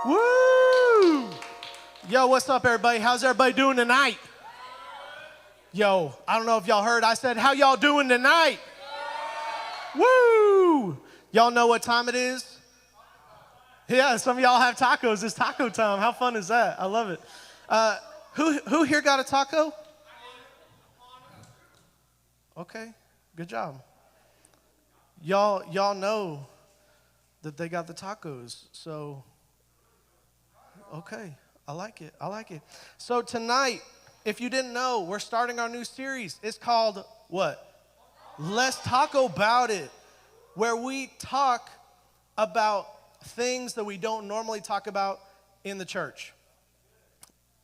Woo! Yo, what's up, everybody? How's everybody doing tonight? Yo, I don't know if y'all heard. I said, how y'all doing tonight? Woo! Y'all know what time it is? Yeah, some of y'all have tacos. It's taco time. How fun is that? I love it. Who here got a taco? Okay, good job. Y'all know that they got the tacos, so okay, I like it. So tonight, if you didn't know, we're starting our new series. It's called what? Let's Talk About It, where we talk about things that we don't normally talk about in the church.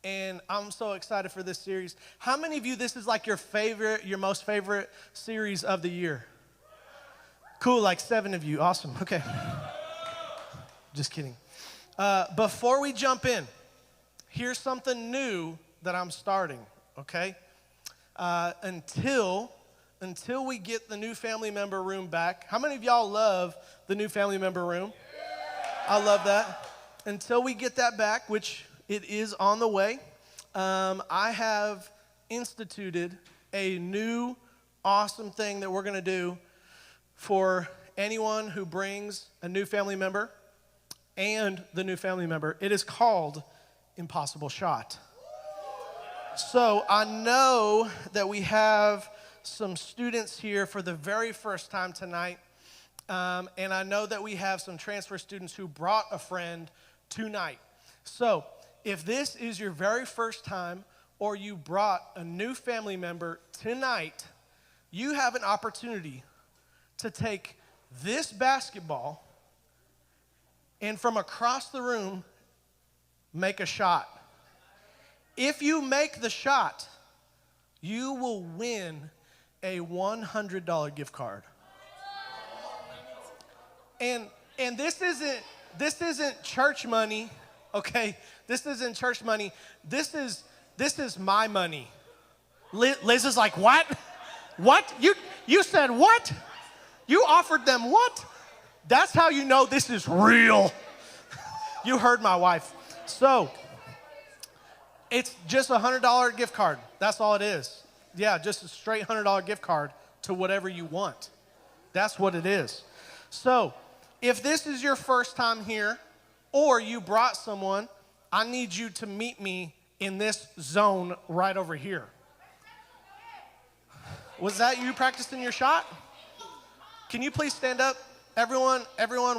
And I'm so excited for this series. How many of you, this is like your most favorite series of the year? Cool, like 7 of you. Awesome. Okay. Just kidding. Before we jump in, here's something new that I'm starting, okay? Until we get the new family member room back. How many of y'all love the new family member room? I love that. Until we get that back, which it is on the way, I have instituted a new awesome thing that we're going to do for anyone who brings a new family member and the new family member. It is called Impossible Shot. So I know that we have some students here for the very first time tonight, and I know that we have some transfer students who brought a friend tonight. So if this is your very first time or you brought a new family member tonight, you have an opportunity to take this basketball and from across the room, make a shot. If you make the shot, you will win a $100 gift card. And this isn't church money, okay? This isn't church money. This is my money. Liz is like, what? What? You said what? You offered them what? That's how you know this is real. You heard my wife. So, it's just a $100 gift card. That's all it is. Yeah, just a straight $100 gift card to whatever you want. That's what it is. So, if this is your first time here, or you brought someone, I need you to meet me in this zone right over here. Was that you practicing your shot? Can you please stand up? Everyone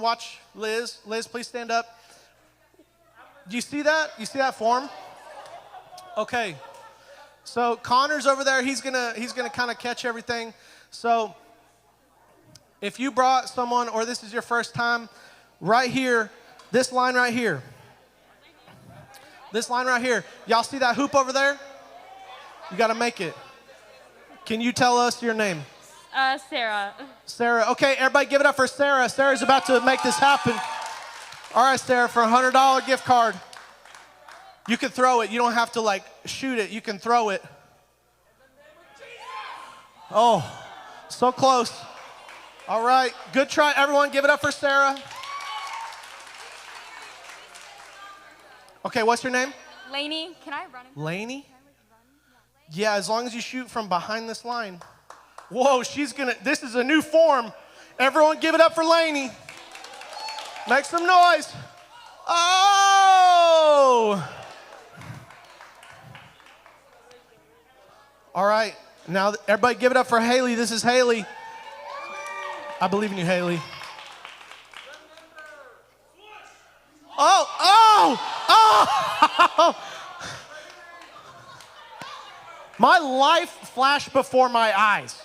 watch Liz. Liz, please stand up. Do you see that? You see that form? Okay. So Connor's over there. He's gonna kind of catch everything. So if you brought someone or this is your first time, right here, this line right here. This line right here. Y'all see that hoop over there? You gotta make it. Can you tell us your name? Sarah. Sarah. Okay, everybody give it up for Sarah. Sarah's about to make this happen. All right, Sarah, for a $100 gift card. You can throw it. You don't have to, like, shoot it. You can throw it. Oh, so close. All right, good try. Everyone, give it up for Sarah. Okay, what's your name? Lainey. Can I run? Lainey? Yeah, as long as you shoot from behind this line. Whoa, this is a new form. Everyone give it up for Lainey. Make some noise. Oh! All right, now everybody give it up for Haley. This is Haley. I believe in you, Haley. Oh! My life flashed before my eyes.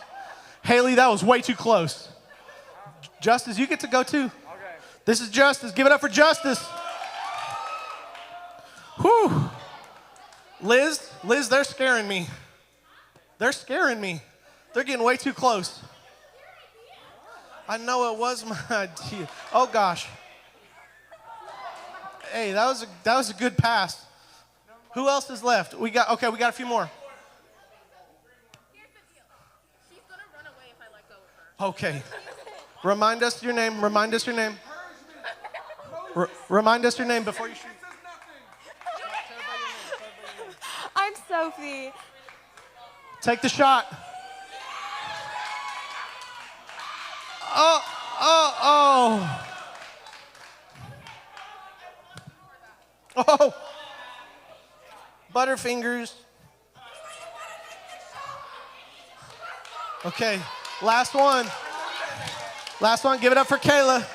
Haley, that was way too close. Justice, you get to go too. Okay. This is Justice. Give it up for Justice. Whew. Liz, they're scaring me. They're scaring me. They're getting way too close. I know it was my idea. Oh gosh. Hey, that was a good pass. Who else is left? We got a few more. Here's the deal. She's gonna run away if I let go of her. Okay. Remind us your name. Remind us your name before you shoot. I'm Sophie. Take the shot. Oh. Oh. Butterfingers. Okay, last one. Last one, give it up for Kayla.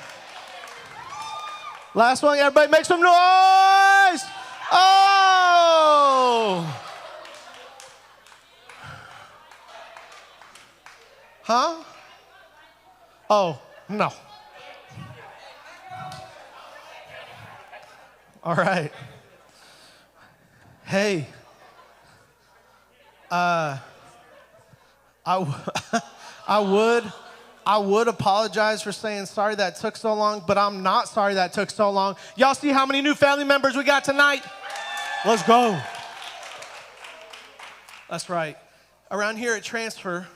Last one, everybody make some noise. Oh. Huh? Oh, no. All right. Hey. I would apologize for saying sorry that took so long, but I'm not sorry that took so long. Y'all see how many new family members we got tonight? Let's go. That's right. Around here at Transfer,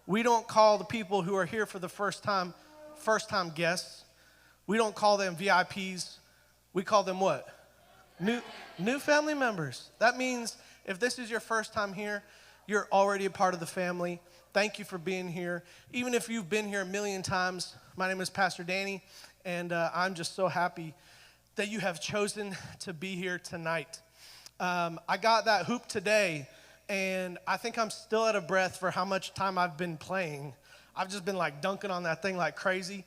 we don't call the people who are here for the first time guests. We don't call them VIPs. We call them what? New family members. That means if this is your first time here, you're already a part of the family. Thank you for being here. Even if you've been here a million times, my name is Pastor Danny, and I'm just so happy that you have chosen to be here tonight. I got that hoop today, and I think I'm still out of breath for how much time I've been playing. I've just been like dunking on that thing like crazy.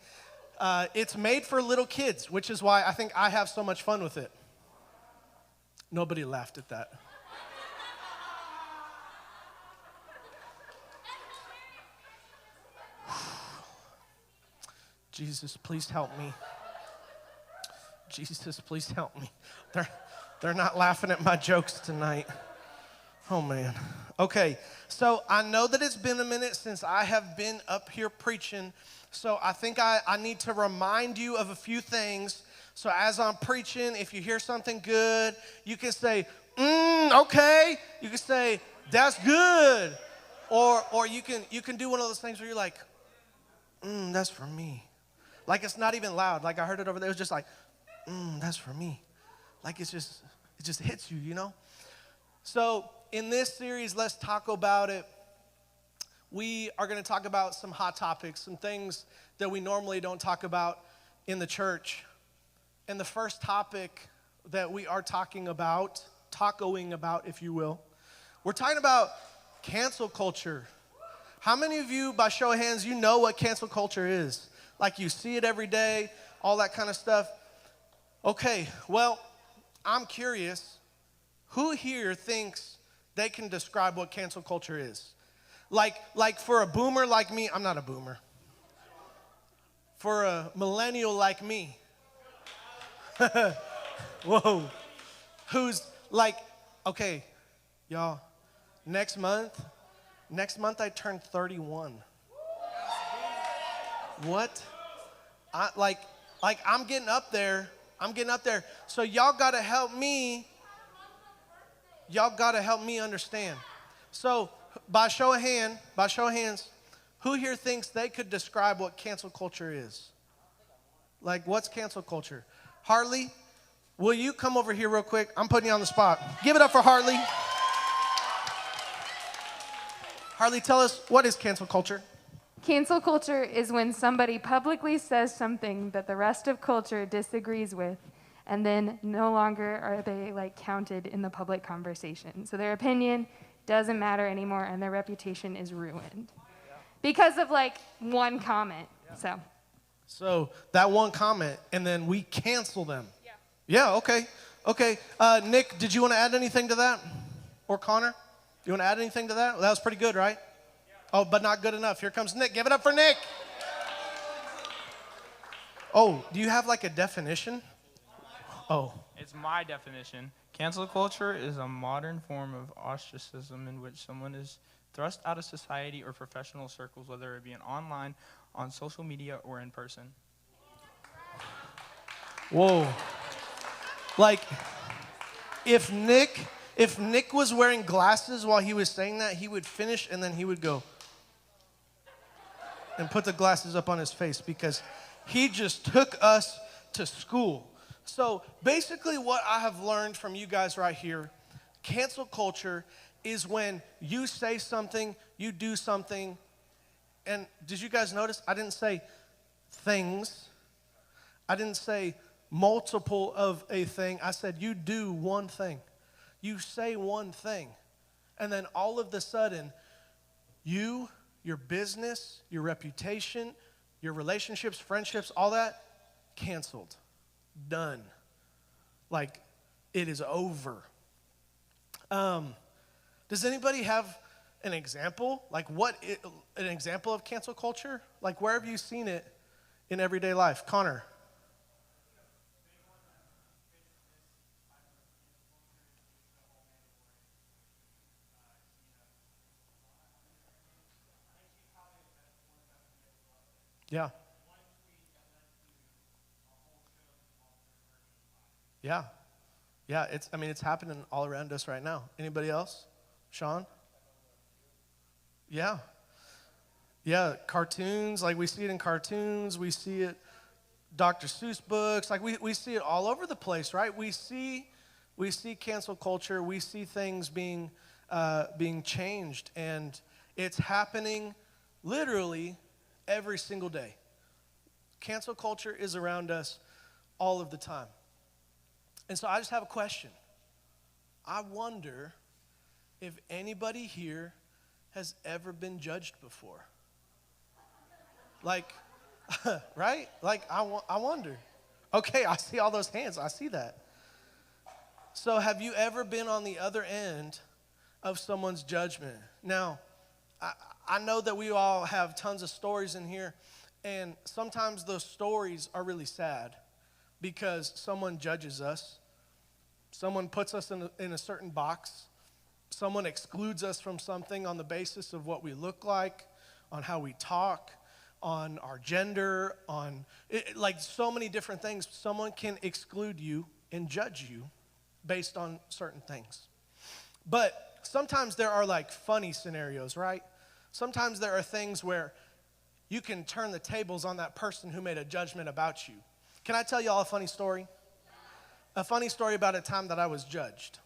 It's made for little kids, which is why I think I have so much fun with it. Nobody laughed at that. Jesus, please help me. Jesus, please help me. They're not laughing at my jokes tonight. Oh, man. Okay, so I know that it's been a minute since I have been up here preaching, so I think I need to remind you of a few things. So as I'm preaching, if you hear something good, you can say, okay. You can say, that's good. Or you can do one of those things where you're like, that's for me. Like it's not even loud. Like I heard it over there. It was just like, that's for me. Like it just hits you, you know? So in this series, Let's Talk About It, we are going to talk about some hot topics, some things that we normally don't talk about in the church. And the first topic that we are tacoing about, if you will, we're talking about cancel culture. How many of you, by show of hands, you know what cancel culture is? Like you see it every day, all that kind of stuff. Okay, well, I'm curious, who here thinks they can describe what cancel culture is? Like for a boomer like me, I'm not a boomer. For a millennial like me, whoa, who's like, okay, y'all, next month I turn 31. What? I'm getting up there. So y'all gotta help me. Y'all gotta help me understand. So by show of hands, who here thinks they could describe what cancel culture is? Like, what's cancel culture? Harley, will you come over here real quick? I'm putting you on the spot. Give it up for Harley. Harley, tell us, what is cancel culture? Cancel culture is when somebody publicly says something that the rest of culture disagrees with, and then no longer are they counted in the public conversation. So their opinion doesn't matter anymore, and their reputation is ruined because of one comment. So that one comment, and then we cancel them. Yeah, okay. Nick, did you want to add anything to that? Or Connor? You want to add anything to that? Well, that was pretty good, right? Oh, but not good enough. Here comes Nick. Give it up for Nick. Oh, do you have a definition? Oh. It's my definition. Cancel culture is a modern form of ostracism in which someone is thrust out of society or professional circles, whether it be online, on social media, or in person. Whoa. If Nick was wearing glasses while he was saying that, he would finish and then he would go and put the glasses up on his face because he just took us to school. So basically what I have learned from you guys right here, cancel culture is when you say something, you do something, and did you guys notice I didn't say things. I didn't say multiple of a thing. I said you do one thing. You say one thing. And then all of the sudden, you, your business, your reputation, your relationships, friendships, all that, canceled. Done. Like, it is over. Does anybody have an example? Like, an example of cancel culture? Like, where have you seen it in everyday life? Connor. Yeah. Yeah. Yeah, it's happening all around us right now. Anybody else? Sean? Yeah. Yeah, cartoons, like we see it in cartoons, we see it Dr. Seuss books, like we see it all over the place, right? We see cancel culture, we see things being changed, and it's happening literally every single day. Cancel culture is around us all of the time. And so I just have a question. I wonder if anybody here has ever been judged before. Like, right? Like, I wonder. Okay, I see all those hands. I see that. So have you ever been on the other end of someone's judgment? Now, I know that we all have tons of stories in here, and sometimes those stories are really sad because someone judges us. Someone puts us in a certain box. Someone excludes us from something on the basis of what we look like, on how we talk, on our gender, like so many different things. Someone can exclude you and judge you based on certain things. But sometimes there are like funny scenarios, right? Sometimes there are things where you can turn the tables on that person who made a judgment about you. Can I tell y'all a funny story? A funny story about a time that I was judged.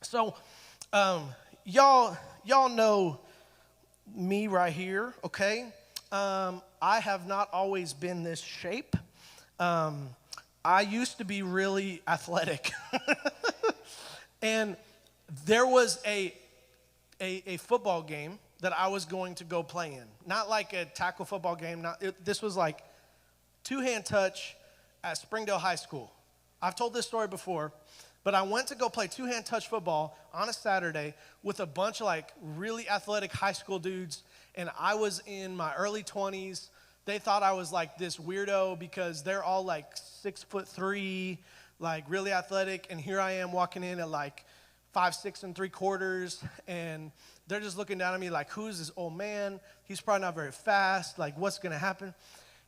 So, y'all know me right here, okay? I have not always been this shape. I used to be really athletic. And there was a football game that I was going to go play in. Not like a tackle football game. This was like two-hand touch at Springdale High School. I've told this story before, but I went to go play two-hand touch football on a Saturday with a bunch of like really athletic high school dudes, and I was in my early 20s. They thought I was like this weirdo because they're all like 6'3", like really athletic, and here I am walking in at like 5'6 3/4, and they're just looking down at me like, who's this old man? He's probably not very fast. Like, what's gonna happen?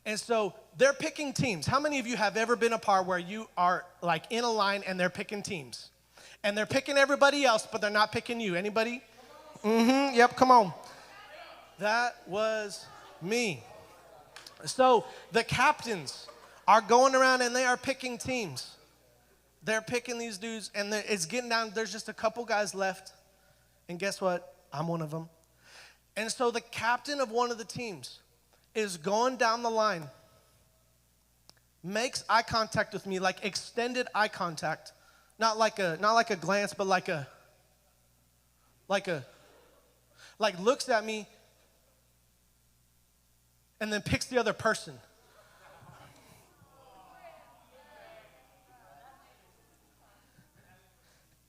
And so they're picking teams. How many of you have ever been a part where you are like in a line and they're picking teams? And they're picking everybody else, but they're not picking you. Anybody? Yep, come on. That was me. So the captains are going around and they are picking teams. They're picking these dudes, and it's getting down. There's just a couple guys left. And guess what? I'm one of them. And so the captain of one of the teams is going down the line, makes eye contact with me, like extended eye contact, not like a glance, but like looks at me, and then picks the other person.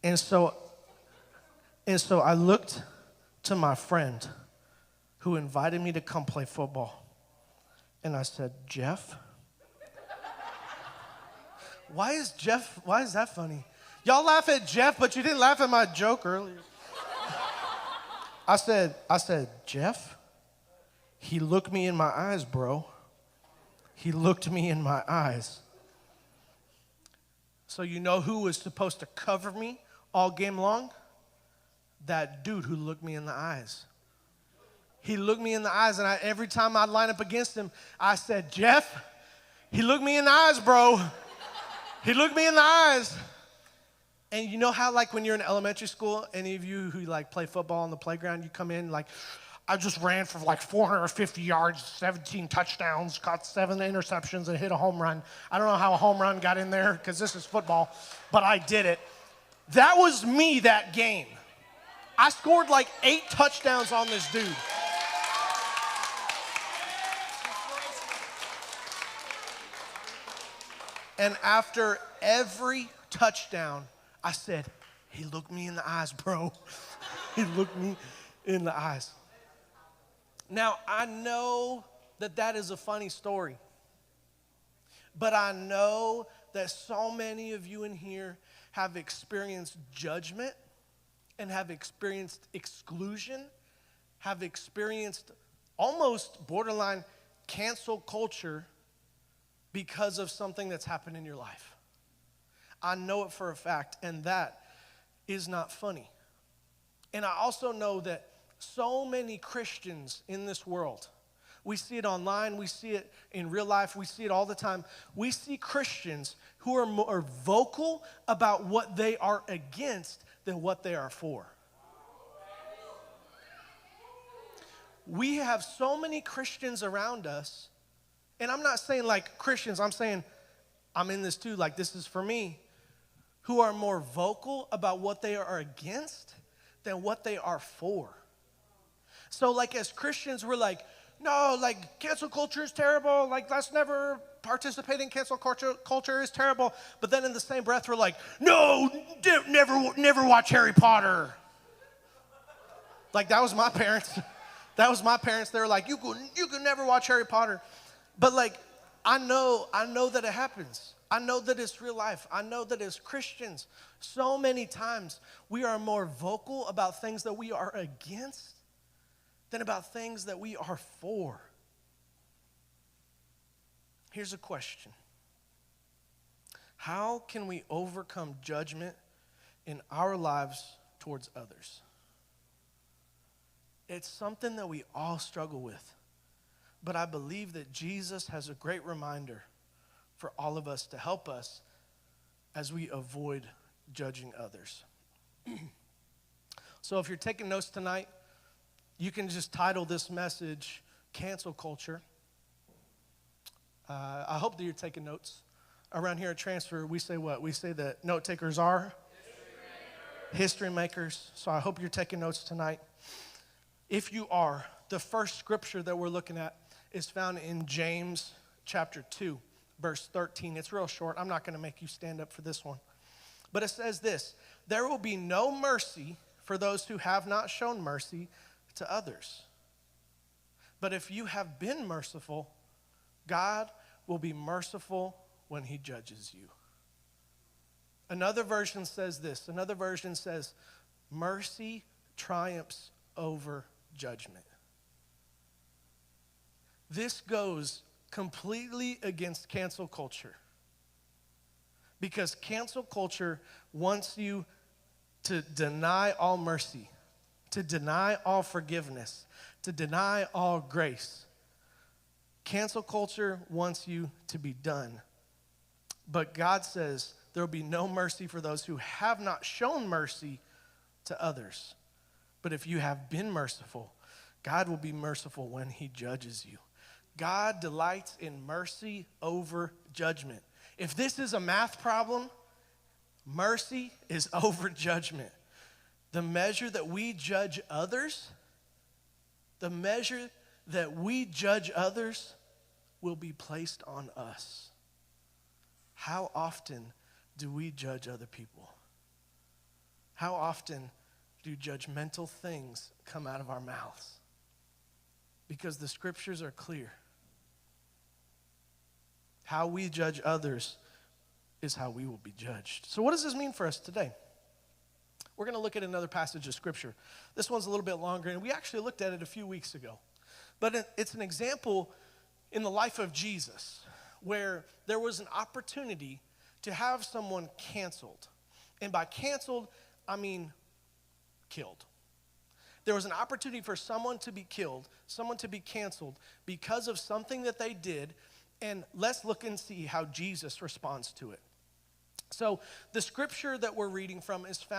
And so I looked to my friend who invited me to come play football. And I said, Jeff? Why is that funny? Y'all laugh at Jeff, but you didn't laugh at my joke earlier. I said, Jeff? He looked me in my eyes, bro. He looked me in my eyes. So you know who was supposed to cover me all game long? That dude who looked me in the eyes. He looked me in the eyes, and every time I'd line up against him, I said, Jeff, he looked me in the eyes, bro. He looked me in the eyes. And you know how, like, when you're in elementary school, any of you who, like, play football on the playground, you come in, like, I just ran for, like, 450 yards, 17 touchdowns, caught 7 interceptions, and hit a home run. I don't know how a home run got in there because this is football, but I did it. That was me that game. I scored, like, 8 touchdowns on this dude. And after every touchdown, I said, he looked me in the eyes, bro. He looked me in the eyes. Now, I know that that is a funny story, but I know that so many of you in here have experienced judgment and have experienced exclusion, have experienced almost borderline cancel culture because of something that's happened in your life. I know it for a fact, and that is not funny. And I also know that so many Christians in this world, we see it online, we see it in real life, we see it all the time. We see Christians who are more vocal about what they are against than what they are for. We have so many Christians around us, and I'm not saying like Christians, I'm saying I'm in this too, like this is for me, who are more vocal about what they are against than what they are for. So like as Christians, we're like, no, like cancel culture is terrible. Like let's never participate in cancel culture. Culture is terrible. But then in the same breath, we're like, no, never watch Harry Potter. Like that was my parents. That was my parents. They were like, you could never watch Harry Potter. But like, I know that it happens. I know that it's real life. I know that as Christians, so many times we are more vocal about things that we are against than about things that we are for. Here's a question. How can we overcome judgment in our lives towards others? It's something that we all struggle with. But I believe that Jesus has a great reminder for all of us to help us as we avoid judging others. So if you're taking notes tonight, you can just title this message, Cancel Culture. I hope that you're taking notes. Around here at Transfer, we say what? We say that note takers are history makers. So I hope you're taking notes tonight. If you are, the first scripture that we're looking at is found in James chapter 2, verse 13. It's real short. I'm not going to make you stand up for this one. But it says this, there will be no mercy for those who have not shown mercy to others. But if you have been merciful, God will be merciful when he judges you. Another version says this. Another version says, mercy triumphs over judgment. This goes completely against cancel culture. Because cancel culture wants you to deny all mercy, to deny all forgiveness, to deny all grace. Cancel culture wants you to be done. But God says there will be no mercy for those who have not shown mercy to others. But if you have been merciful, God will be merciful when he judges you. God delights in mercy over judgment. If this is a math problem, mercy is over judgment. The measure that we judge others, will be placed on us. How often do we judge other people? How often do judgmental things come out of our mouths? Because the scriptures are clear. How we judge others is how we will be judged. So what does this mean for us today? We're going to look at another passage of scripture. This one's a little bit longer, and we actually looked at it a few weeks ago. But it's an example in the life of Jesus where there was an opportunity to have someone canceled. And by canceled, I mean killed. There was an opportunity for someone to be killed, someone to be canceled because of something that they did. And let's look and see how Jesus responds to it. So the scripture that we're reading from is found